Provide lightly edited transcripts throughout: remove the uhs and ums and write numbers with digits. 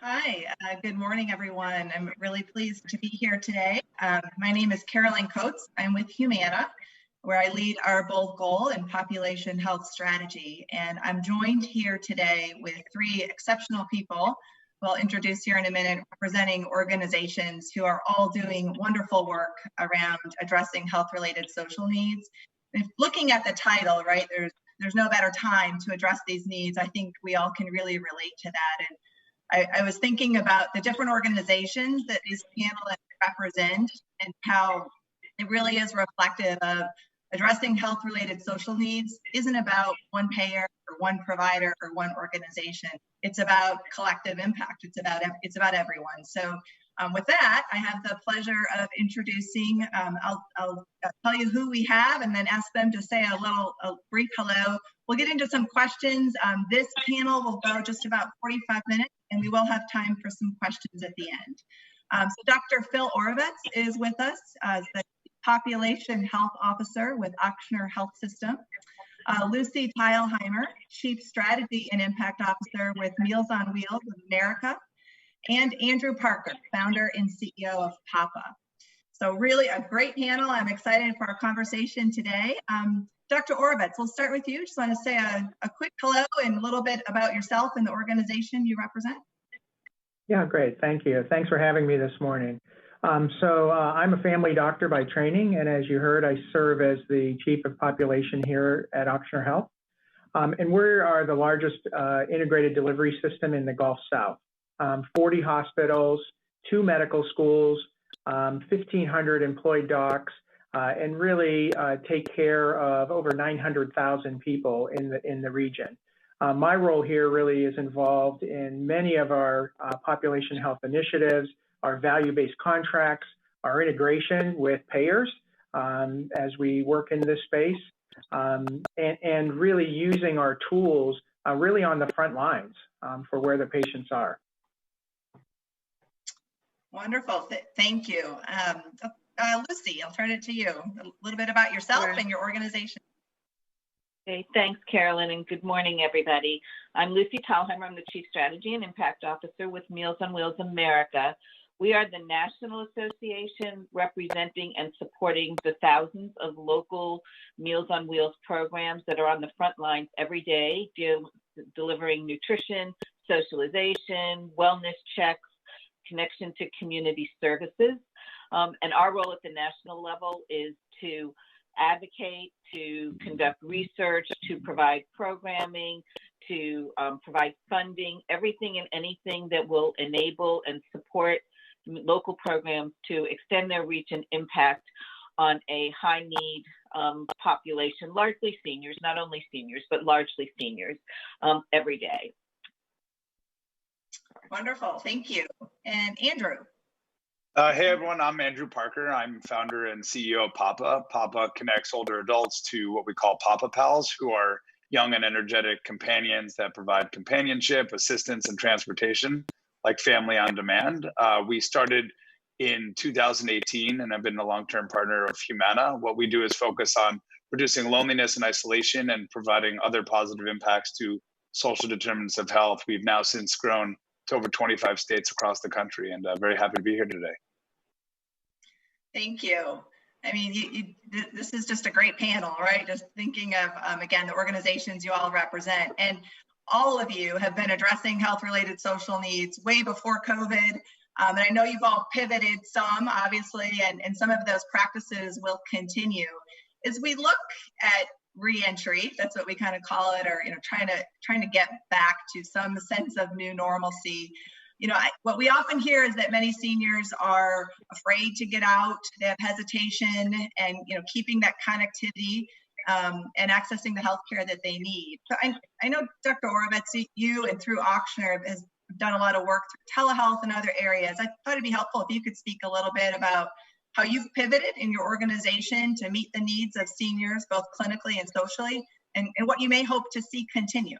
Hi, good morning, everyone. I'm really pleased to be here today. My name is Carolyn Coates. I'm with Humana, where I lead our bold goal in population health strategy. And I'm joined here today with three exceptional people who I'll introduce here in a minute, representing organizations who are all doing wonderful work around addressing health-related social needs. If looking at the title, right, there's no better time to address these needs. I think we all can really relate to that. And I was thinking about the different organizations that this panel represent and how it really is reflective of addressing health-related social needs isn't about one payer or one provider or one organization. It's about collective impact. It's about everyone. So with that, I have the pleasure of introducing, I'll tell you who we have and then ask them to say a brief hello. We'll get into some questions. This panel will go just about 45 minutes and we will have time for some questions at the end. So Dr. Phil Orovitz is with us as the Population Health Officer with Ochsner Health System. Lucy Teilheimer, Chief Strategy and Impact Officer with Meals on Wheels of America. And Andrew Parker, founder and CEO of Papa. So really a great panel. I'm excited for our conversation today. Dr. Orovitz, we'll start with you. Just want to say a quick hello and a little bit about yourself and the organization you represent. Yeah, great. Thank you. Thanks for having me this morning. I'm a family doctor by training, and as you heard, I serve as the Chief of Population here at Ochsner Health. And we are the largest integrated delivery system in the Gulf South. 40 hospitals, 2 medical schools, 1,500 employed docs, and really take care of over 900,000 people in the region. My role here really is involved in many of our population health initiatives, our value-based contracts, our integration with payers as we work in this space, and really using our tools really on the front lines for where the patients are. Wonderful, thank you. Lucy, I'll turn it to you. A little bit about yourself and your organization. Okay, thanks, Carolyn, and good morning, everybody. I'm Lucy Teilheimer. I'm the Chief Strategy and Impact Officer with Meals on Wheels America. We are the national association representing and supporting the thousands of local Meals on Wheels programs that are on the front lines every day, delivering nutrition, socialization, wellness checks, connection to community services. And our role at the national level is to advocate, to conduct research, to provide programming, to provide funding, everything and anything that will enable and support local programs to extend their reach and impact on a high need population, largely seniors, not only seniors, but largely seniors every day. Wonderful, thank you. And Andrew. Hey everyone, I'm Andrew Parker. I'm founder and CEO of Papa. Papa connects older adults to what we call Papapals, who are young and energetic companions that provide companionship, assistance, and transportation, like family on demand. We started in 2018 and I've been a long-term partner of Humana. What we do is focus on reducing loneliness and isolation and providing other positive impacts to social determinants of health. We've now since grown to over 25 states across the country, and very happy to be here today. Thank you. I mean, this is just a great panel, right? Just thinking of, again, the organizations you all represent. And all of you have been addressing health-related social needs way before COVID. And I know you've all pivoted some, obviously, and some of those practices will continue. As we look at re-entry, that's what we kind of call it, or trying to get back to some sense of new normalcy. What we often hear is that many seniors are afraid to get out. They have hesitation, and keeping that connectivity and accessing the healthcare that they need. So I know Dr. Orovitz, you and through Ochsner has done a lot of work through telehealth and other areas. I thought it'd be helpful if you could speak a little bit about how you've pivoted in your organization to meet the needs of seniors, both clinically and socially, and what you may hope to see continue.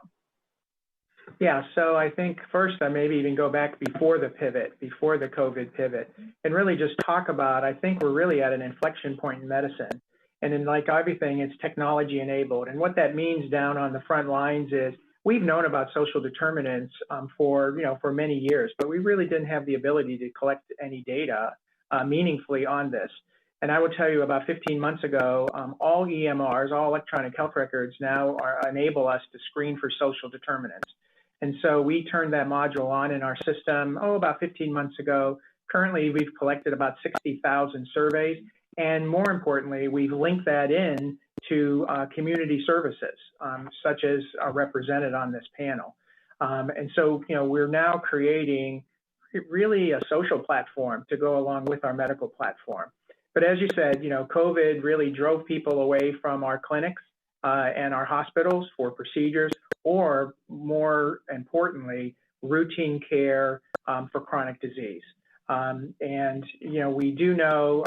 Yeah, so I think first I maybe even go back before the pivot, before the COVID pivot, and really just talk about, I think we're really at an inflection point in medicine. And in like everything, it's technology enabled. And what that means down on the front lines is we've known about social determinants for many years, but we really didn't have the ability to collect any data meaningfully on this. And I would tell you about 15 months ago, all EMRs, all electronic health records now enable us to screen for social determinants. And so we turned that module on in our system, about 15 months ago. Currently, we've collected about 60,000 surveys. And more importantly, we've linked that in to community services, such as are represented on this panel. And so, we're now creating really a social platform to go along with our medical platform. But as you said, COVID really drove people away from our clinics and our hospitals for procedures, or more importantly, routine care for chronic disease. And we do know,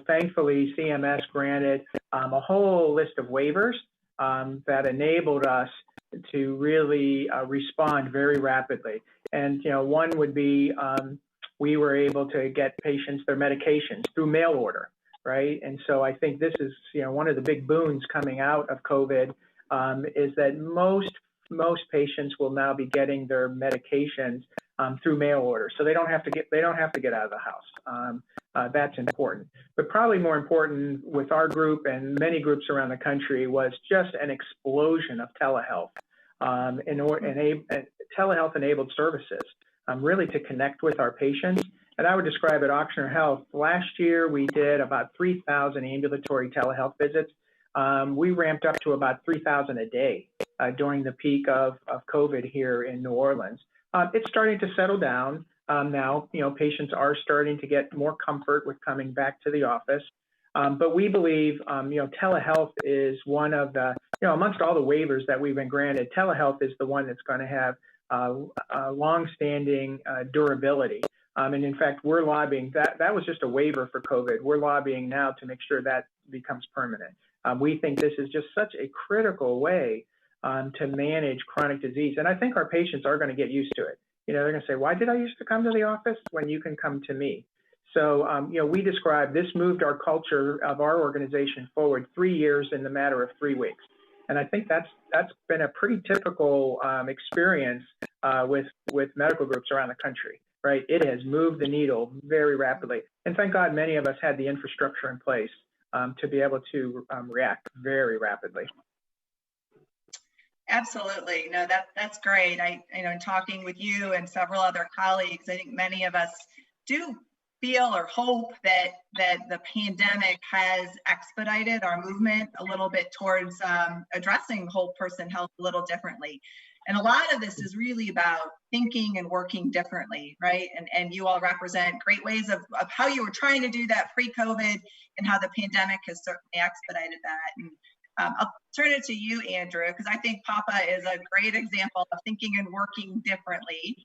thankfully, CMS granted a whole list of waivers that enabled us to really respond very rapidly. And one would be we were able to get patients their medications through mail order, right? And so I think this is one of the big boons coming out of COVID is that most patients will now be getting their medications through mail order, so they don't have to get out of the house. That's important. But probably more important with our group and many groups around the country was just an explosion of telehealth telehealth-enabled services, really to connect with our patients. And I would describe at Ochsner Health, last year we did about 3,000 ambulatory telehealth visits. We ramped up to about 3,000 a day during the peak of COVID here in New Orleans. It's starting to settle down now. Patients are starting to get more comfort with coming back to the office. But we believe, telehealth is one of the, amongst all the waivers that we've been granted, telehealth is the one that's going to have long-standing durability. And in fact, we're lobbying, that was just a waiver for COVID. We're lobbying now to make sure that becomes permanent. We think this is just such a critical way to manage chronic disease. And I think our patients are going to get used to it. They're going to say, why did I used to come to the office when you can come to me? So, we describe this moved our culture of our organization forward 3 years in the matter of 3 weeks. And I think that's been a pretty typical experience with medical groups around the country, right? It has moved the needle very rapidly. And thank God many of us had the infrastructure in place to be able to react very rapidly. Absolutely. No, that's great. In talking with you and several other colleagues, I think many of us do feel or hope that the pandemic has expedited our movement a little bit towards addressing whole person health a little differently. And a lot of this is really about thinking and working differently, right? And you all represent great ways of how you were trying to do that pre-COVID and how the pandemic has certainly expedited that. And I'll turn it to you, Andrew, because I think Papa is a great example of thinking and working differently.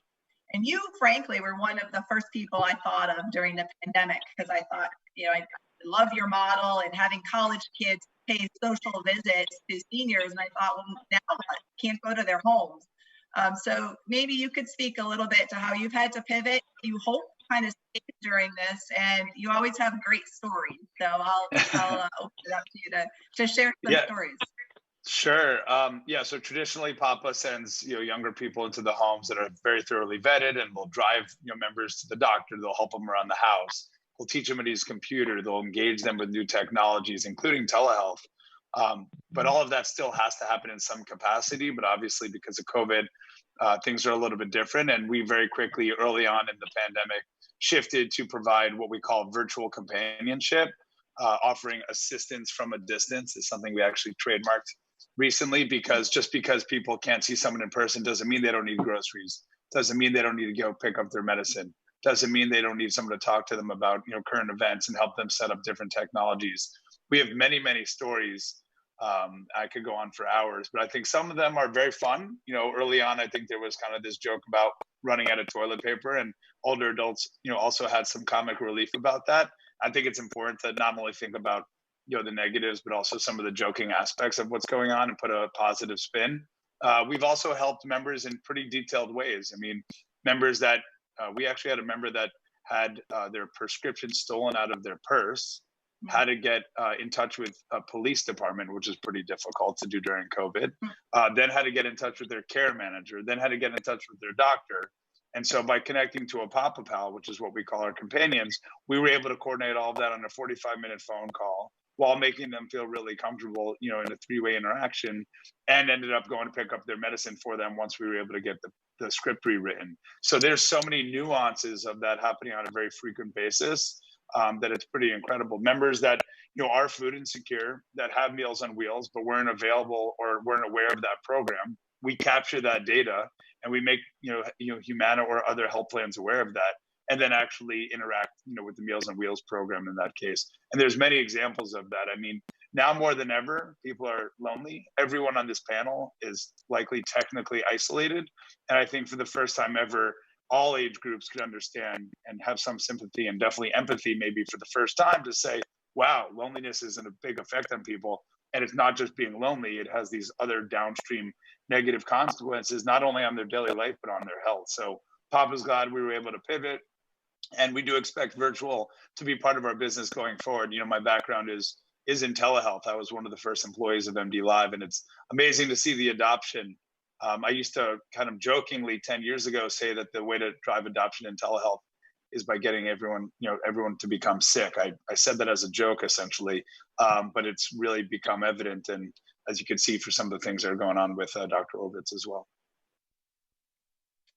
And you, frankly, were one of the first people I thought of during the pandemic, because I thought, I love your model and having college kids pay social visits to seniors. And I thought, well, now what? Can't go to their homes. So maybe you could speak a little bit to how you've had to pivot. You hope kind of during this, and you always have great stories. So I'll open it up to you to share some stories. Sure. So traditionally, Papa sends younger people into the homes that are very thoroughly vetted, and will drive members to the doctor. They'll help them around the house. They'll teach them how to use computer. They'll engage them with new technologies, including telehealth. But all of that still has to happen in some capacity. But obviously, because of COVID, things are a little bit different. And we very quickly, early on in the pandemic, shifted to provide what we call virtual companionship. Offering assistance from a distance is something we actually trademarked recently, because just because people can't see someone in person doesn't mean they don't need groceries, doesn't mean they don't need to go pick up their medicine, doesn't mean they don't need someone to talk to them about current events and help them set up different technologies. We have many stories. I could go on for hours, but I think some of them are very fun. Early on, I think there was kind of this joke about running out of toilet paper, and older adults also had some comic relief about that. I think it's important to not only think about the negatives, but also some of the joking aspects of what's going on and put a positive spin. We've also helped members in pretty detailed ways. I mean, members that we actually had a member that had their prescription stolen out of their purse, had to get in touch with a police department, which is pretty difficult to do during COVID, then had to get in touch with their care manager, then had to get in touch with their doctor. And so by connecting to a Papapal, which is what we call our companions, we were able to coordinate all of that on a 45-minute phone call, while making them feel really comfortable, in a 3-way interaction, and ended up going to pick up their medicine for them once we were able to get the script rewritten. So there's so many nuances of that happening on a very frequent basis that it's pretty incredible. Members that are food insecure, that have Meals on Wheels, but weren't available or weren't aware of that program, we capture that data and we make Humana or other health plans aware of that, and then actually interact with the Meals on Wheels program in that case. And there's many examples of that. I mean, now more than ever, people are lonely. Everyone on this panel is likely technically isolated, and I think for the first time ever, all age groups could understand and have some sympathy and definitely empathy, maybe for the first time, to say, wow, loneliness isn't a big effect on people. And it's not just being lonely, it has these other downstream negative consequences, not only on their daily life, but on their health. So Papa's glad we were able to pivot. And we do expect virtual to be part of our business going forward. My background is in telehealth. I was one of the first employees of MD Live, and it's amazing to see the adoption. I used to kind of jokingly 10 years ago say that the way to drive adoption in telehealth is by getting everyone to become sick. I said that as a joke, essentially, but it's really become evident. And as you can see, for some of the things that are going on with Dr. Ovitz as well.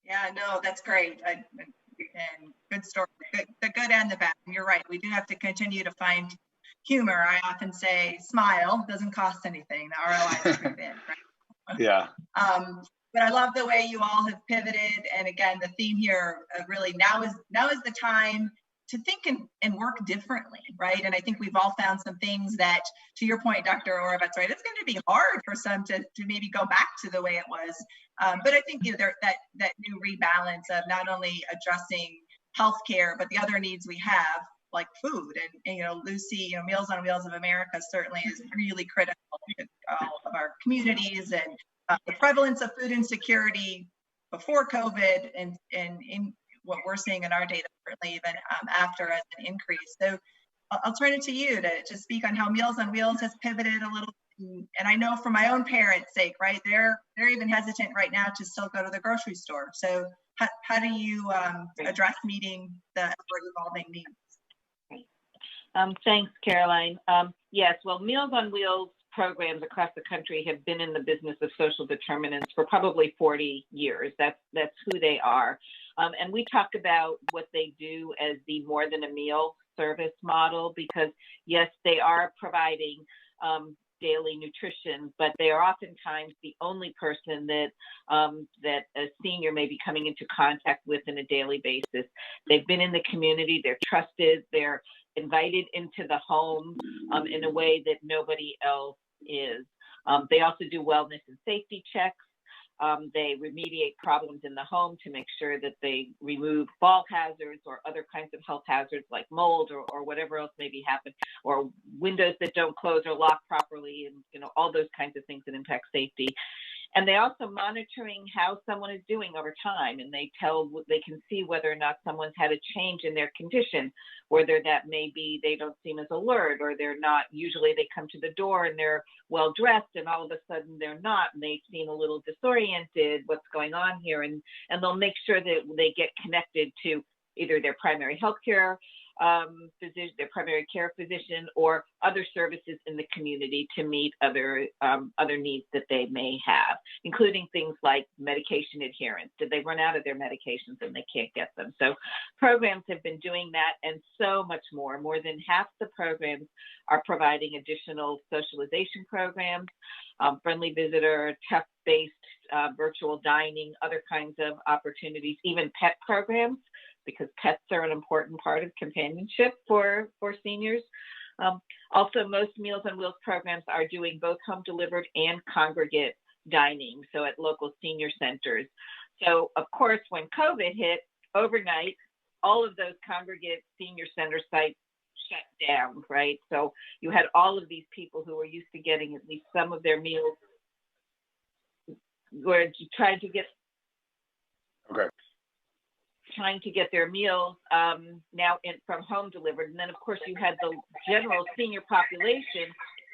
Yeah, no, that's great. And good story, the good and the bad. And you're right, we do have to continue to find humor. I often say smile doesn't cost anything. The ROI is pretty big, right? Yeah. But I love the way you all have pivoted. And again, the theme here really now is the time to think and work differently, right? And I think we've all found some things that, to your point, Dr. Orovitz, right? It's going to be hard for some to maybe go back to the way it was. But I think that new rebalance of not only addressing healthcare, but the other needs we have, like food. And Lucy, Meals on Wheels of America certainly is really critical to all of our communities, and the prevalence of food insecurity before COVID and in what we're seeing in our data, certainly even after, as an increase. So I'll turn it to you to speak on how Meals on Wheels has pivoted a little. And I know for my own parents' sake, right, they're even hesitant right now to still go to the grocery store. So how do you address meeting the ever-evolving needs? Thanks, Caroline. Yes, well, Meals on Wheels programs across the country have been in the business of social determinants for probably 40 years. That's who they are. And we talk about what they do as the more than a meal service model, because yes, they are providing daily nutrition, but they are oftentimes the only person that a senior may be coming into contact with on a daily basis. They've been in the community, they're trusted, they're invited into the home in a way that nobody else is. They also do wellness and safety checks. They remediate problems in the home to make sure that they remove fall hazards or other kinds of health hazards like mold or whatever else may be happening, or windows that don't close or lock properly, and all those kinds of things that impact safety. And they also monitoring how someone is doing over time, and they can see whether or not someone's had a change in their condition, whether that may be they don't seem as alert, or they're not. Usually they come to the door and they're well dressed, and all of a sudden they're not, and they seem a little disoriented. What's going on here? And they'll make sure that they get connected to either their primary health care physician, their primary care physician, or other services in the community to meet other needs that they may have, including things like medication adherence. Did they run out of their medications and they can't get them? So programs have been doing that, and so much more. More than half the programs are providing additional socialization programs, friendly visitor, tech-based virtual dining, other kinds of opportunities, even pet programs, because pets are an important part of companionship for seniors. Also, most Meals on Wheels programs are doing both home delivered and congregate dining, so at local senior centers. So of course, when COVID hit, overnight, all of those congregate senior center sites shut down, right? So you had all of these people who were used to getting at least some of their meals, were trying to get their meals now from home delivered. And then of course you had the general senior population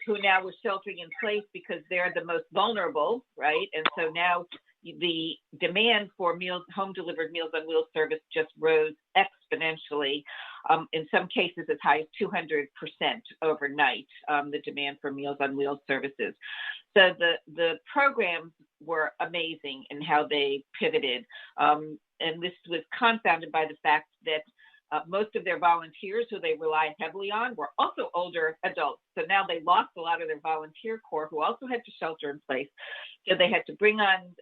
who now was sheltering in place because they're the most vulnerable, right? And so now the demand for home delivered Meals on Wheels service just rose exponentially. In some cases as high as 200% overnight, the demand for Meals on Wheels services. So the programs were amazing in how they pivoted. And this was confounded by the fact that most of their volunteers who they relied heavily on were also older adults. So now they lost a lot of their volunteer corps who also had to shelter in place. So they had to bring on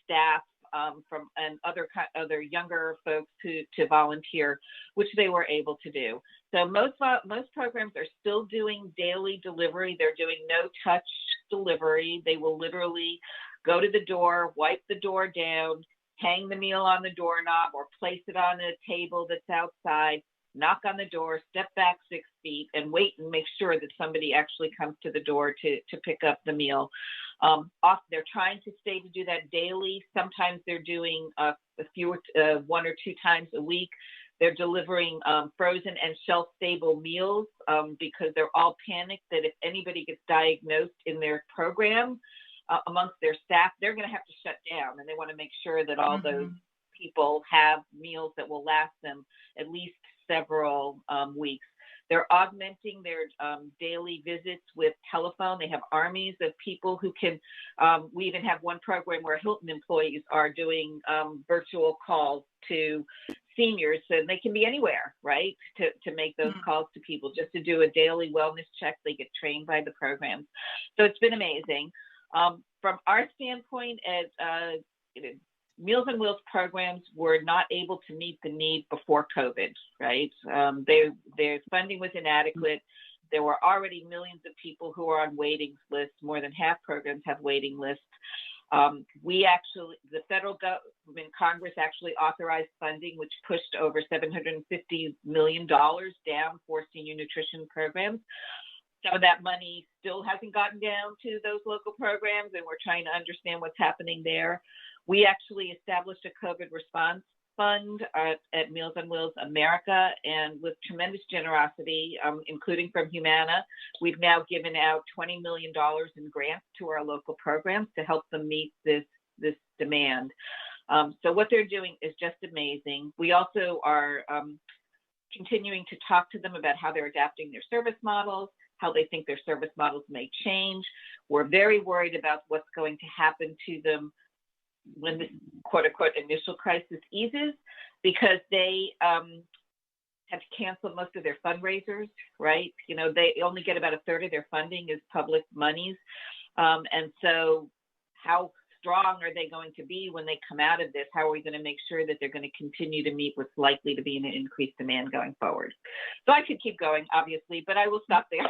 staff and other younger folks to volunteer, which they were able to do. So most programs are still doing daily delivery. They're doing no touch delivery. They will literally go to the door, wipe the door down, hang the meal on the doorknob, or place it on a table that's outside, knock on the door, step back 6 feet, and wait and make sure that somebody actually comes to the door to pick up the meal. They're trying to stay to do that daily. Sometimes they're doing one or two times a week. They're delivering frozen and shelf-stable meals because they're all panicked that if anybody gets diagnosed in their program amongst their staff, they're going to have to shut down, and they want to make sure that all those people have meals that will last them at least several weeks. They're augmenting their daily visits with telephone. They have armies of people who can, we even have one program where Hilton employees are doing virtual calls to seniors, so they can be anywhere, right, to make those calls to people, just to do a daily wellness check. They get trained by the programs. So it's been amazing. From our standpoint, as Meals on Wheels programs were not able to meet the need before COVID, right? Their funding was inadequate. There were already millions of people who are on waiting lists. More than half programs have waiting lists. The federal government, Congress actually authorized funding, which pushed over $750 million down for senior nutrition programs. Some of that money still hasn't gotten down to those local programs, and we're trying to understand what's happening there. We actually established a COVID response fund at Meals on Wheels America, and with tremendous generosity, including from Humana, we've now given out $20 million in grants to our local programs to help them meet this demand. So what they're doing is just amazing. We also are continuing to talk to them about how they're adapting their service models, how they think their service models may change. We're very worried about what's going to happen to them when this quote unquote initial crisis eases, because they have canceled most of their fundraisers, right? You know, they only get about a third of their funding is public monies. And so how strong are they going to be when they come out of this? How are we going to make sure that they're going to continue to meet what's likely to be an increased demand going forward? So I could keep going, obviously, but I will stop there.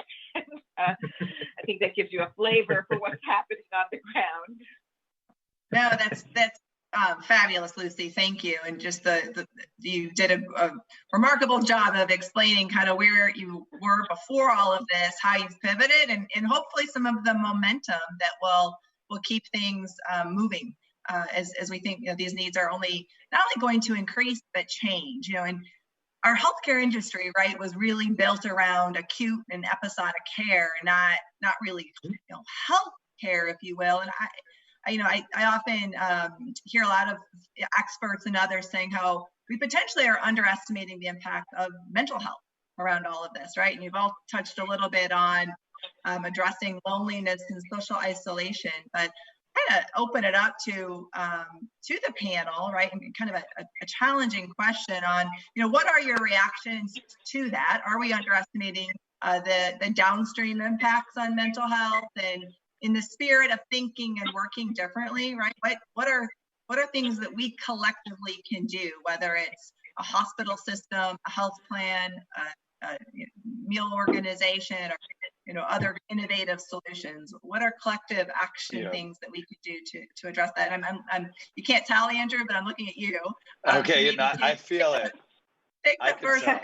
I think that gives you a flavor for what's happening on the ground. No, that's fabulous, Lucy. Thank you. And just you did a remarkable job of explaining kind of where you were before all of this, how you've pivoted, and hopefully some of the momentum that will keep things moving as we think, you know, these needs are not only going to increase but change. You know, and our healthcare industry, right, was really built around acute and episodic care, not really, you know, health care, if you will. And I often hear a lot of experts and others saying how we potentially are underestimating the impact of mental health around all of this, right? And you've all touched a little bit on addressing loneliness and social isolation, but kind of open it up to the panel, right? And kind of a challenging question on, you know, what are your reactions to that? Are we underestimating the downstream impacts on mental health? And in the spirit of thinking and working differently, right? What are things that we collectively can do, whether it's a hospital system, a health plan, a meal organization, or, you know, other innovative solutions? What are collective action things that we could do to address that? I'm you can't tell, Andrew, but I'm looking at you. Okay, I feel it. Take the first stab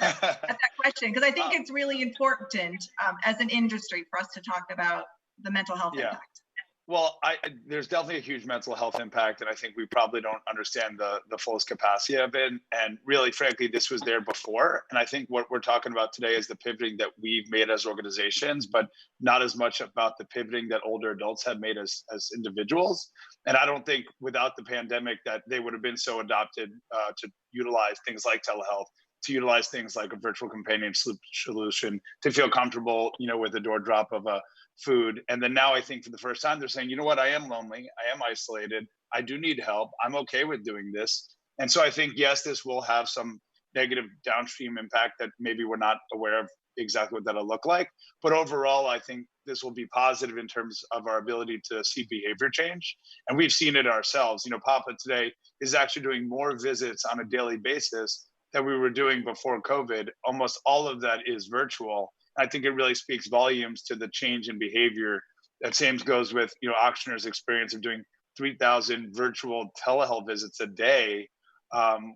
at that question, because I think it's really important as an industry for us to talk about the mental health impact. Well, there's definitely a huge mental health impact, and I think we probably don't understand the fullest capacity of it. And really, frankly, this was there before. And I think what we're talking about today is the pivoting that we've made as organizations, but not as much about the pivoting that older adults have made as individuals. And I don't think without the pandemic that they would have been so adopted to utilize things like telehealth, to utilize things like a virtual companion solution, to feel comfortable, you know, with the door drop of a food. And then now I think for the first time they're saying, you know what, I am lonely, I am isolated, I do need help, I'm okay with doing this. And so I think, yes, this will have some negative downstream impact that maybe we're not aware of exactly what that'll look like. But overall, I think this will be positive in terms of our ability to see behavior change. And we've seen it ourselves. Papa today is actually doing more visits on a daily basis than we were doing before COVID. Almost all of that is virtual. I think it really speaks volumes to the change in behavior. That same goes with, auctioneers' experience of doing 3,000 virtual telehealth visits a day,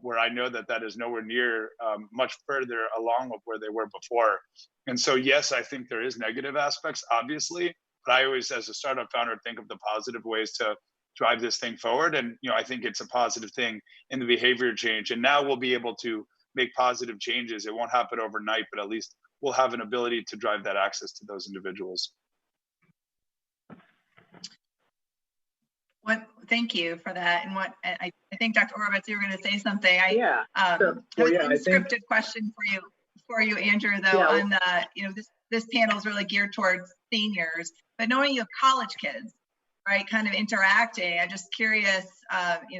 where I know that is nowhere near much further along of where they were before. And so, yes, I think there is negative aspects, obviously, but I always, as a startup founder, think of the positive ways to drive this thing forward. And, I think it's a positive thing in the behavior change. And now we'll be able to make positive changes. It won't happen overnight, but at least we'll have an ability to drive that access to those individuals. Thank you for that. And I think Dr. Orovitz, you were going to say something. Yeah. Unscripted question for you, Andrew, though, on the, this panel is really geared towards seniors, but knowing you have college kids, right, kind of interacting, I'm just curious,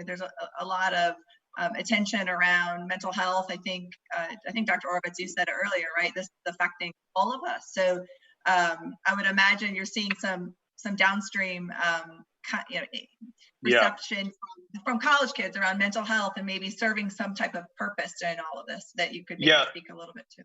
there's a lot of attention around mental health. I think Dr. Orovitz, you said it earlier, right? This is affecting all of us. So I would imagine you're seeing some downstream reception from college kids around mental health and maybe serving some type of purpose in all of this that you could maybe speak a little bit to.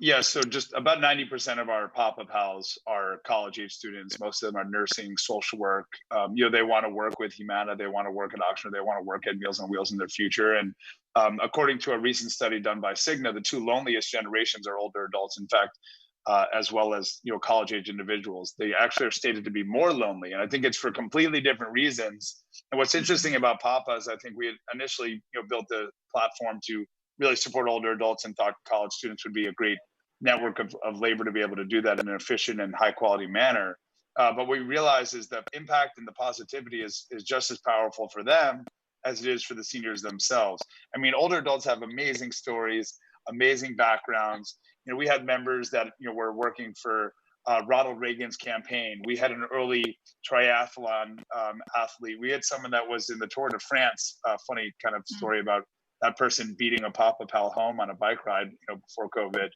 Yeah, so just about 90% of our Papapals are college age students. Most of them are nursing, social work. They want to work with Humana, they want to work at Oxford, they want to work at Meals on Wheels in their future. And according to a recent study done by Cigna, the two loneliest generations are older adults. In fact, as well as college age individuals, they actually are stated to be more lonely, and I think it's for completely different reasons. And what's interesting about Papa is I think we had initially built the platform to really support older adults and thought college students would be a great network of labor to be able to do that in an efficient and high quality manner. But what we realize is that impact and the positivity is just as powerful for them as it is for the seniors themselves. I mean, older adults have amazing stories, amazing backgrounds. We had members that were working for Ronald Reagan's campaign. We had an early triathlon athlete. We had someone that was in the Tour de France. Funny kind of story about that person beating a Papapal home on a bike ride, before COVID,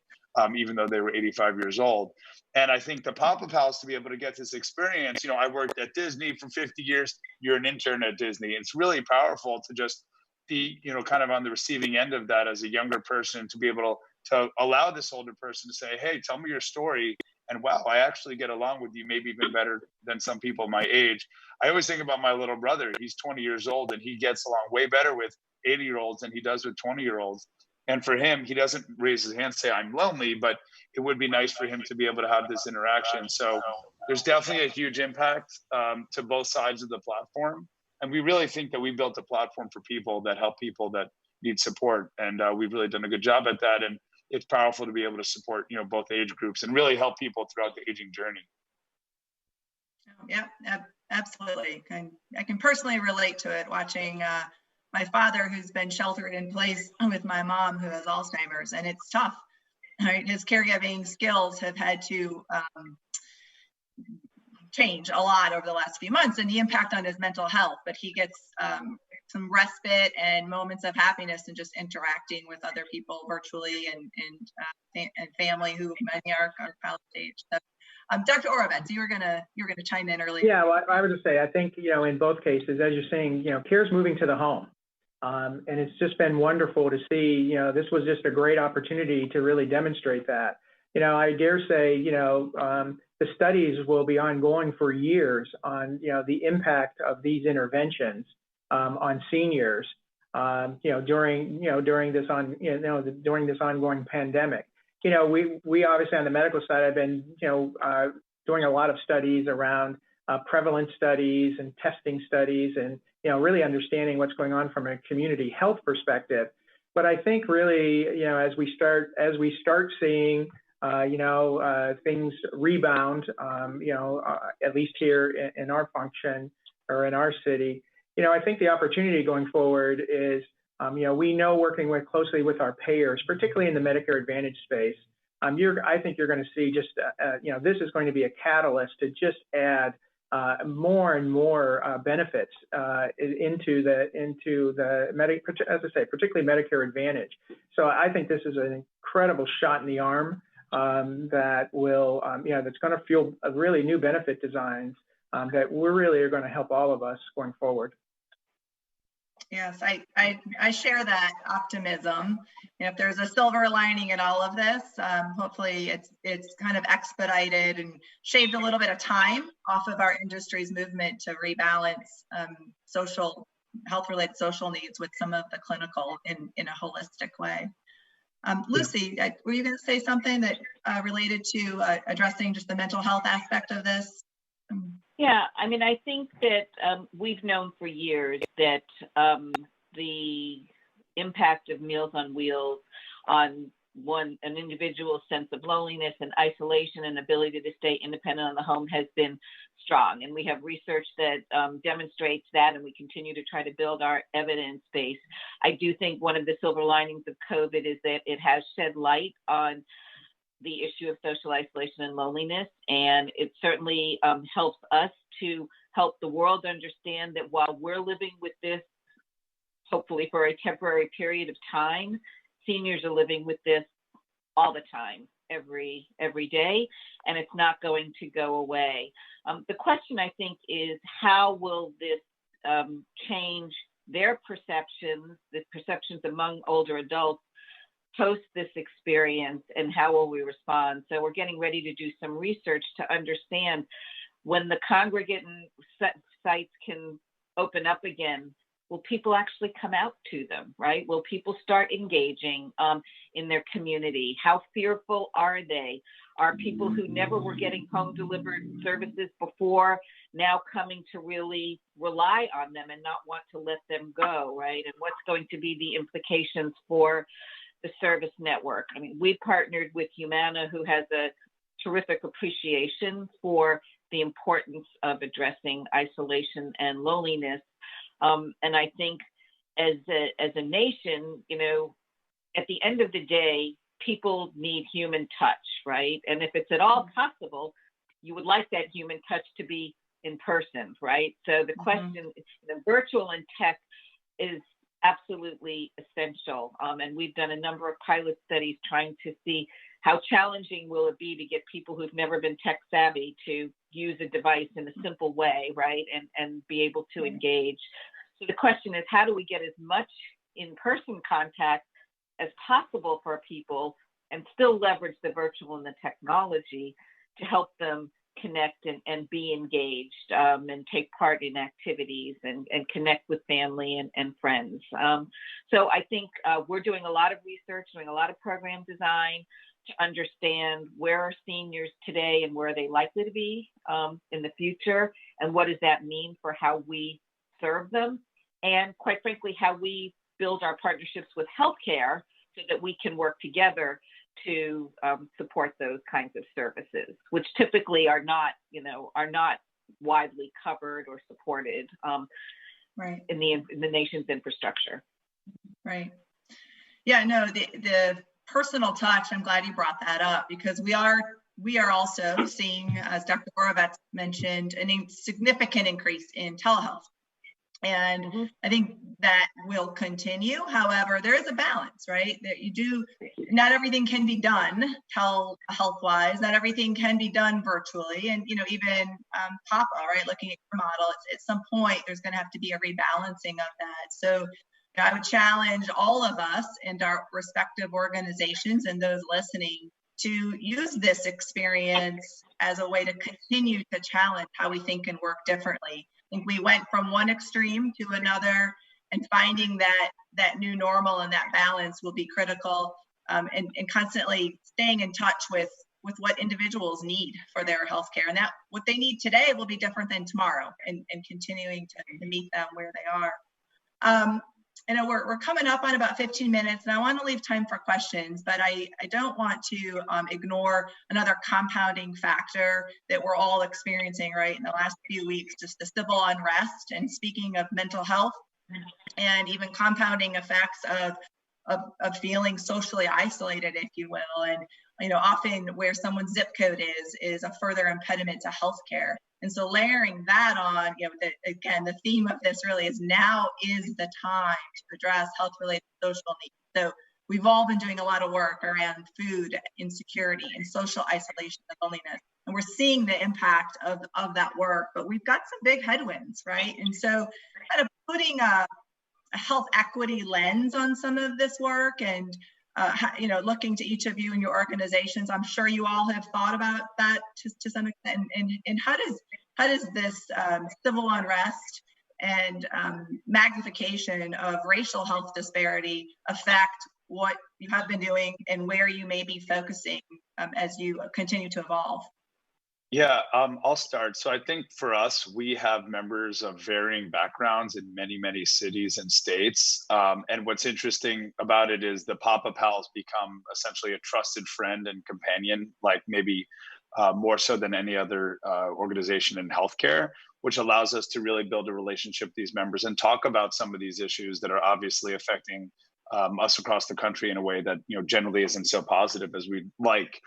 even though they were 85 years old. And I think the Papapals, to be able to get this experience, I worked at Disney for 50 years. You're an intern at Disney. It's really powerful to just be, kind of on the receiving end of that as a younger person, to be able to allow this older person to say, hey, tell me your story. And wow, I actually get along with you maybe even better than some people my age. I always think about my little brother. He's 20 years old and he gets along way better with 80-year-olds than he does with 20-year-olds. And for him, he doesn't raise his hand and say, I'm lonely, but it would be nice for him to be able to have this interaction. So there's definitely a huge impact to both sides of the platform. And we really think that we built a platform for people that help people that need support. And we've really done a good job at that. And it's powerful to be able to support, both age groups and really help people throughout the aging journey. Yeah, absolutely. I can personally relate to it, watching my father, who's been sheltered in place with my mom, who has Alzheimer's, and it's tough. Right? His caregiving skills have had to change a lot over the last few months, and the impact on his mental health. But he gets some respite and moments of happiness and just interacting with other people virtually and family who many are college age. So, Dr. Orovitz, you were gonna chime in earlier. Yeah, well, I would just say I think in both cases, as you're saying, care is moving to the home, and it's just been wonderful to see. This was just a great opportunity to really demonstrate that. I dare say the studies will be ongoing for years on the impact of these interventions on seniors during this ongoing pandemic. We obviously on the medical side have been doing a lot of studies around prevalence studies and testing studies and really understanding what's going on from a community health perspective. But I think really as we start seeing things rebound, at least here in our function or in our city, I think the opportunity going forward is, we know working closely with our payers, particularly in the Medicare Advantage space, I think you're going to see just, this is going to be a catalyst to just add more and more benefits into the as I say, particularly Medicare Advantage. So I think this is an incredible shot in the arm that will, that's going to fuel a really new benefit designs that we're really are going to help all of us going forward. Yes, I share that optimism. If there's a silver lining in all of this, hopefully it's kind of expedited and shaved a little bit of time off of our industry's movement to rebalance social health-related social needs with some of the clinical in a holistic way. Lucy, were you going to say something that related to addressing just the mental health aspect of this? Yeah, I mean, I think that we've known for years that the impact of Meals on Wheels on an individual's sense of loneliness and isolation and ability to stay independent on the home has been strong. And we have research that demonstrates that, and we continue to try to build our evidence base. I do think one of the silver linings of COVID is that it has shed light on the issue of social isolation and loneliness. And it certainly helps us to help the world understand that while we're living with this, hopefully for a temporary period of time, seniors are living with this all the time, every day, and it's not going to go away. The question, I think, is how will this change their perceptions, the perceptions among older adults post this experience, and how will we respond? So we're getting ready to do some research to understand when the congregate and sites can open up again, will people actually come out to them, right? Will people start engaging in their community? How fearful are they? Are people who never were getting home delivered services before now coming to really rely on them and not want to let them go, right? And what's going to be the implications for the service network? I mean, we partnered with Humana, who has a terrific appreciation for the importance of addressing isolation and loneliness. And I think as a nation, at the end of the day, people need human touch, right? And if it's at all possible, you would like that human touch to be in person, right? So the question, virtual and tech is absolutely essential. And we've done a number of pilot studies trying to see how challenging will it be to get people who've never been tech savvy to use a device in a simple way, right? And be able to engage. So the question is, how do we get as much in-person contact as possible for people and still leverage the virtual and the technology to help them connect and be engaged and take part in activities and connect with family and friends. So I think we're doing a lot of research, doing a lot of program design to understand where are seniors today and where are they likely to be in the future, and what does that mean for how we serve them, and quite frankly, how we build our partnerships with healthcare so that we can work together to support those kinds of services, which typically are not widely covered or supported right. in the nation's infrastructure. Right. Yeah, no, the personal touch, I'm glad you brought that up, because we are also seeing, as Dr. Gorovets mentioned, a significant increase in telehealth. And I think that will continue. However, there is a balance, right? That not everything can be done telehealth-wise, not everything can be done virtually. And, even Papa, right, looking at your model, at some point, there's going to have to be a rebalancing of that. So I would challenge all of us and our respective organizations and those listening to use this experience as a way to continue to challenge how we think and work differently. I think we went from one extreme to another, and finding that new normal and that balance will be critical, and constantly staying in touch with what individuals need for their healthcare, and that what they need today will be different than tomorrow, and continuing to meet them where they are. We're coming up on about 15 minutes, and I want to leave time for questions, but I don't want to ignore another compounding factor that we're all experiencing right in the last few weeks, just the civil unrest. And speaking of mental health, and even compounding effects of feeling socially isolated, if you will. And often where someone's zip code is a further impediment to healthcare. And so layering that on, again, the theme of this really is now is the time to address health-related social needs. So we've all been doing a lot of work around food insecurity and social isolation and loneliness. And we're seeing the impact of that work, but we've got some big headwinds, right? And so kind of putting a health equity lens on some of this work and looking to each of you and your organizations, I'm sure you all have thought about that to some extent. And how does this civil unrest and magnification of racial health disparity affect what you have been doing and where you may be focusing as you continue to evolve? Yeah, I'll start. So I think for us, we have members of varying backgrounds in many, many cities and states. And what's interesting about it is the Papapals become essentially a trusted friend and companion, like maybe more so than any other organization in healthcare, which allows us to really build a relationship with these members and talk about some of these issues that are obviously affecting us across the country in a way that generally isn't so positive as we'd like.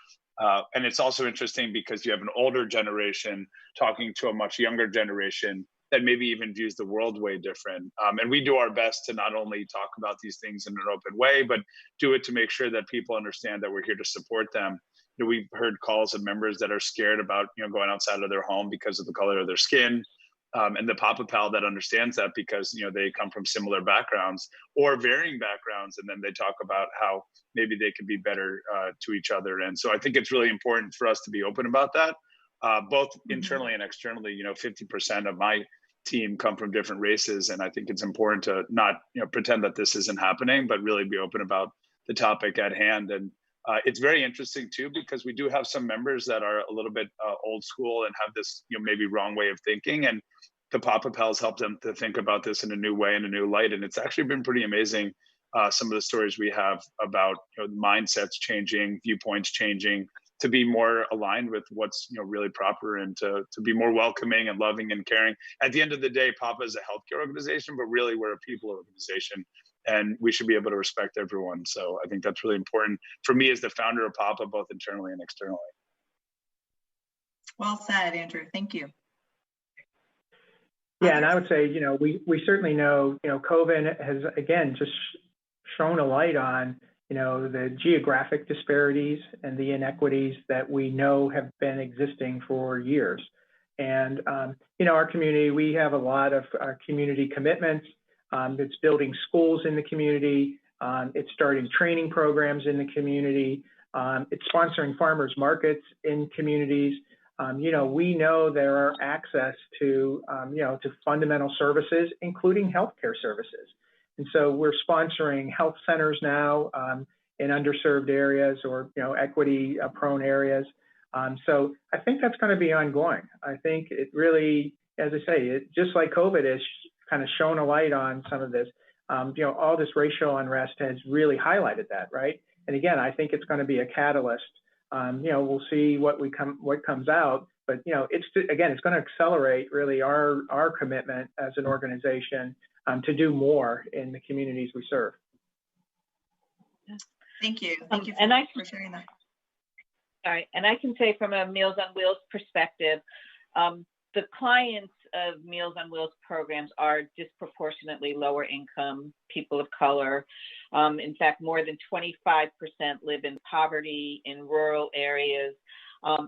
And it's also interesting because you have an older generation talking to a much younger generation that maybe even views the world way different. And we do our best to not only talk about these things in an open way, but do it to make sure that people understand that we're here to support them. We've heard calls of members that are scared about going outside of their home because of the color of their skin. And the Papapal that understands that because they come from similar backgrounds or varying backgrounds, and then they talk about how maybe they could be better to each other. And so I think it's really important for us to be open about that, both internally and externally. 50% of my team come from different races, and I think it's important to not pretend that this isn't happening, but really be open about the topic at hand. And it's very interesting too, because we do have some members that are a little bit old school and have this maybe wrong way of thinking, and the Papapals help them to think about this in a new way, in a new light. And it's actually been pretty amazing. Some of the stories we have about mindsets changing, viewpoints changing, to be more aligned with what's really proper, and to be more welcoming and loving and caring. At the end of the day, Papa is a healthcare organization, but really we're a people organization, and we should be able to respect everyone. So I think that's really important for me as the founder of Papa, both internally and externally. Well said, Andrew. Thank you. Yeah, and I would say, we certainly know, COVID has, again, just shone a light on, the geographic disparities and the inequities that we know have been existing for years. And, our community, we have a lot of community commitments. It's building schools in the community. It's starting training programs in the community. It's sponsoring farmers markets in communities. We know there are access to fundamental services, including healthcare services. And so we're sponsoring health centers now in underserved areas or, equity prone areas. So I think that's going to be ongoing. I think it really, as I say, it just like COVID has kind of shone a light on some of this, all this racial unrest has really highlighted that, right? And again, I think it's going to be a catalyst. We'll see what comes out, but it's going to accelerate really our commitment as an organization to do more in the communities we serve. Thank you. Thank you for sharing that. All right, and I can say from a Meals on Wheels perspective, the clients of Meals on Wheels programs are disproportionately lower income, people of color. In fact, more than 25% live in poverty in rural areas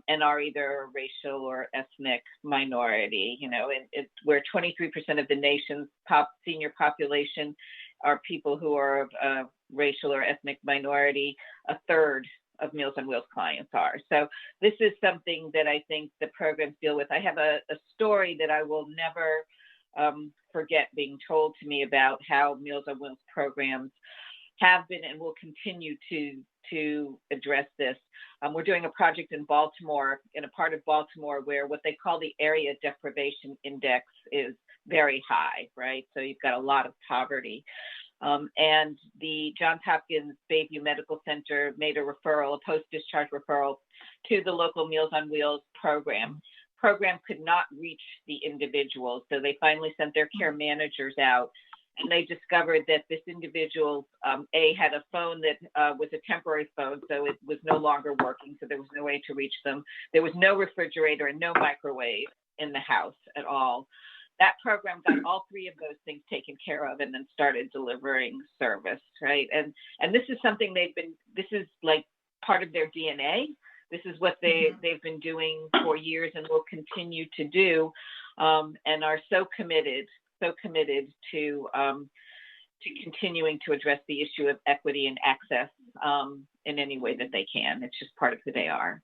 and are either a racial or ethnic minority. Where 23% of the nation's senior population are people who are of a racial or ethnic minority, a third of Meals on Wheels clients are. So this is something that I think the programs deal with. I have a story that I will never forget being told to me about how Meals on Wheels programs have been and will continue to address this. We're doing a project in Baltimore, in a part of Baltimore where what they call the area deprivation index is very high, right? So you've got a lot of poverty. And the Johns Hopkins Bayview Medical Center made a post-discharge referral to the local Meals on Wheels program. Program could not reach the individuals, so they finally sent their care managers out And they discovered that this individual, had a phone that was a temporary phone, so it was no longer working, so there was no way to reach them. There was no refrigerator and no microwave in the house at all. That program got all three of those things taken care of and then started delivering service, right? And this is something this is like part of their DNA. This is what they've been doing for years and will continue to do, and are so committed to continuing to address the issue of equity and access in any way that they can. It's just part of who they are.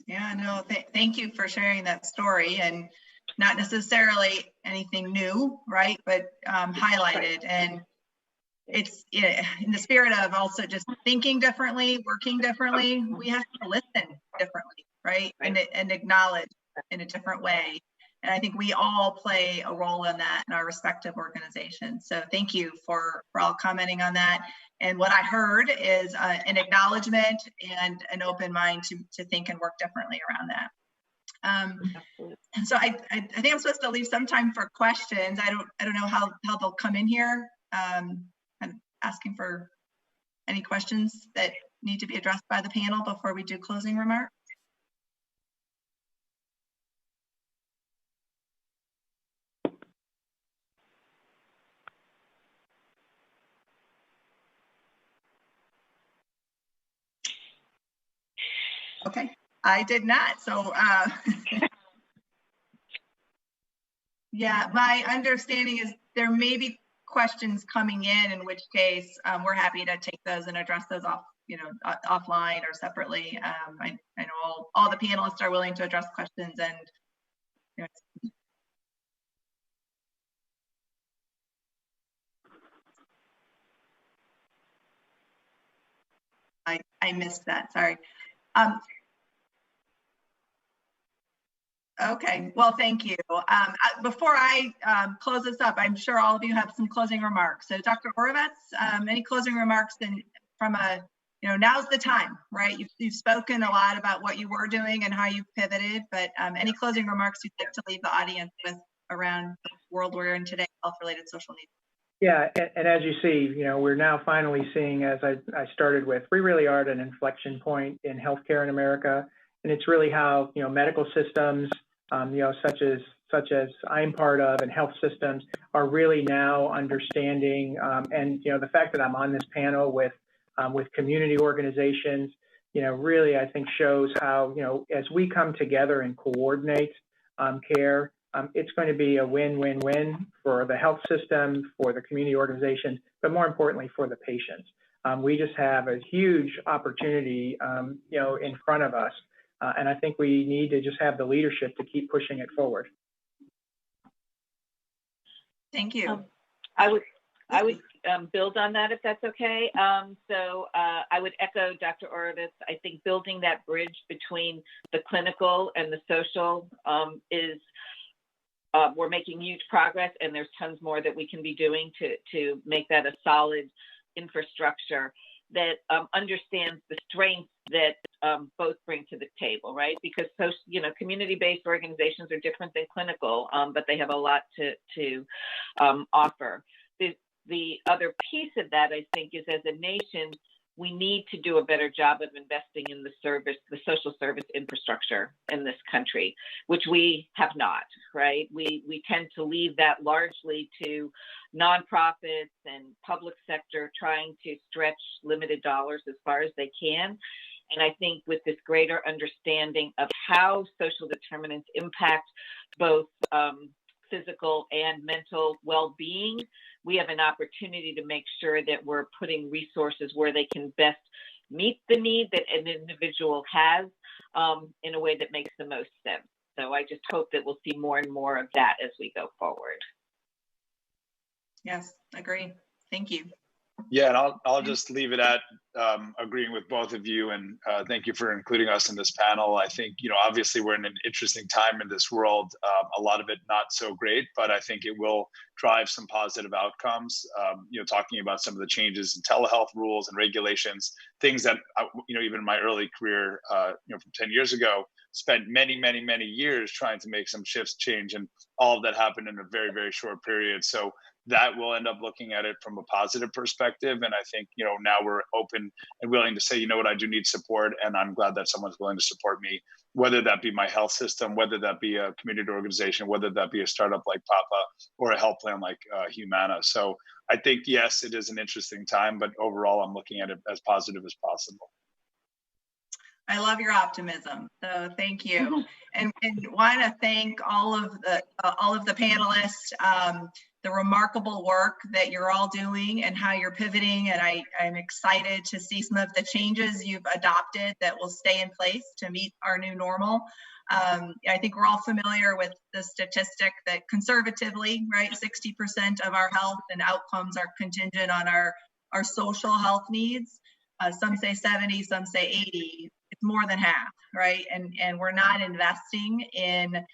Yeah, no, thank you for sharing that story, and not necessarily anything new, right? But highlighted. And it's in the spirit of also just thinking differently, working differently. We have to listen differently, right? And acknowledge in a different way. And I think we all play a role in that in our respective organizations. So thank you for all commenting on that. And what I heard is an acknowledgement and an open mind to think and work differently around that. And so I think I'm supposed to leave some time for questions. I don't know how they'll come in here. I'm asking for any questions that need to be addressed by the panel before we do closing remarks. Okay, I did not. So yeah, my understanding is there may be questions coming in which case we're happy to take those and address those offline or separately. I know all the panelists are willing to address questions, and I missed that, sorry. Okay, well, thank you. Before I close this up, I'm sure all of you have some closing remarks. So Dr. Orovets, any closing remarks from now's the time, right? You've spoken a lot about what you were doing and how you pivoted, but any closing remarks you'd like to leave the audience with around the world we're in today, health-related social needs? Yeah, and as you see, we're now finally seeing, as I started with, we really are at an inflection point in healthcare in America, and it's really how medical systems, such as I'm part of, and health systems are really now understanding, and the fact that I'm on this panel with community organizations, really I think shows how as we come together and coordinate care. It's going to be a win-win-win for the health system, for the community organizations, but more importantly for the patients. We just have a huge opportunity, in front of us, and I think we need to just have the leadership to keep pushing it forward. Thank you. I would build on that if that's okay. So I would echo Dr. Orovets. I think building that bridge between the clinical and the social is. We're making huge progress, and there's tons more that we can be doing to make that a solid infrastructure that understands the strengths that both bring to the table, right? Because community-based organizations are different than clinical, but they have a lot to offer. The other piece of that, I think, is as a nation, we need to do a better job of investing in the social service infrastructure in this country, which we have not, right? We tend to leave that largely to nonprofits and public sector trying to stretch limited dollars as far as they can. And I think with this greater understanding of how social determinants impact both physical and mental well-being, we have an opportunity to make sure that we're putting resources where they can best meet the need that an individual has in a way that makes the most sense. So I just hope that we'll see more and more of that as we go forward. Yes, agree. Thank you. Yeah, and I'll just leave it at agreeing with both of you, and thank you for including us in this panel. I think, obviously we're in an interesting time in this world, a lot of it not so great, but I think it will drive some positive outcomes. Talking about some of the changes in telehealth rules and regulations, things that, even in my early career, from 10 years ago, spent many, many, many years trying to make some shifts change, and all of that happened in a very, very short period. So that we'll end up looking at it from a positive perspective. And I think, you know, now we're open and willing to say, you know what, I do need support, and I'm glad that someone's willing to support me, whether that be my health system, whether that be a community organization, whether that be a startup like Papa or a health plan like Humana. So I think, yes, it is an interesting time, but overall, I'm looking at it as positive as possible. I love your optimism, so thank you. And want to thank all of the panelists, the remarkable work that you're all doing and how you're pivoting. And I'm excited to see some of the changes you've adopted that will stay in place to meet our new normal. I think we're all familiar with the statistic that conservatively, right, 60% of our health and outcomes are contingent on our social health needs. Some say 70, some say 80. It's more than half, right? And we're not investing in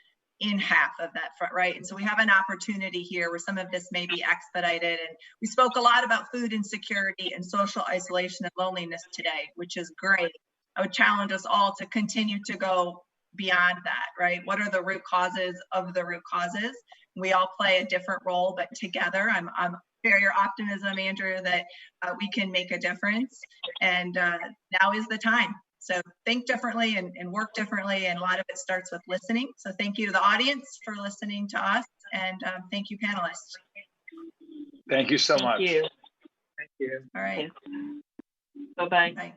half of that front, right? And so we have an opportunity here where some of this may be expedited. And we spoke a lot about food insecurity and social isolation and loneliness today, which is great. I would challenge us all to continue to go beyond that, right? What are the root causes of the root causes? We all play a different role, but together, I'm share your optimism, Andrew, that we can make a difference. And now is the time. So think differently and work differently. And a lot of it starts with listening. So thank you to the audience for listening to us. And thank you, panelists. Thank you so much. Thank you. Thank you. All right. Bye-bye. Bye.